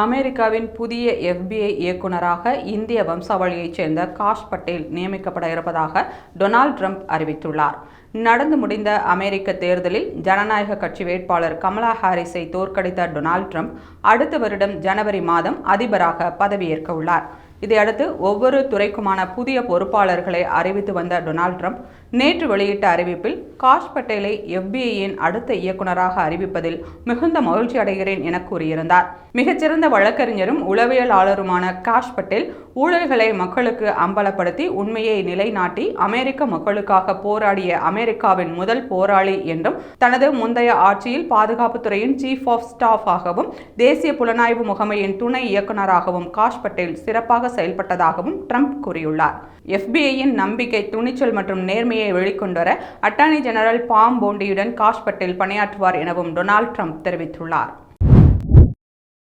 அமெரிக்காவின் புதிய FBI இயக்குநராக இந்திய வம்சாவளியைச் சேர்ந்த காஷ் பட்டேல் நியமிக்கப்பட இருப்பதாக டொனால்ட் ட்ரம்ப் அறிவித்துள்ளார். நடந்து முடிந்த அமெரிக்க தேர்தலில் ஜனநாயக கட்சி வேட்பாளர் கமலா ஹாரிஸை தோற்கடித்த டொனால்ட் ட்ரம்ப் அடுத்த வருடம் ஜனவரி மாதம் அதிபராக பதவியேற்க உள்ளார். இதையடுத்து ஒவ்வொரு துறைக்குமான புதிய பொறுப்பாளர்களை அறிவித்து வந்த டொனால்ட் ட்ரம்ப் நேற்று வெளியிட்ட அறிவிப்பில் காஷ் பட்டேலை FBIயின் அடுத்த இயக்குநராக அறிவிப்பதில் மிகுந்த மகிழ்ச்சி அடைகிறேன் என கூறியிருந்தார். மிகச்சிறந்த வழக்கறிஞரும் உளவியலாளருமான காஷ் பட்டேல் ஊழல்களை மக்களுக்கு அம்பலப்படுத்தி உண்மையை நிலைநாட்டி அமெரிக்க மக்களுக்காக போராடிய அமெரிக்காவின் முதல் போராளி என்றும் தனது முந்தைய ஆட்சியில் பாதுகாப்புத்துறையின் சீஃப் ஆஃப் ஸ்டாஃப் ஆகவும் தேசிய புலனாய்வு முகமையின் துணை இயக்குநராகவும் காஷ் பட்டேல் சிறப்பாக செயல்பட்டதாகவும் ட்ரம்ப் கூறியுள்ளார். FBIயின் நம்பிக்கை, துணிச்சல் மற்றும் நேர்மையை வெளிக்கொண்டுவர அட்டார்னி ஜெனரல் பாம் போண்டியுடன் காஷ் பட்டேல் பணியாற்றுவார் எனவும் டொனால்ட் ட்ரம்ப் தெரிவித்துள்ளார்.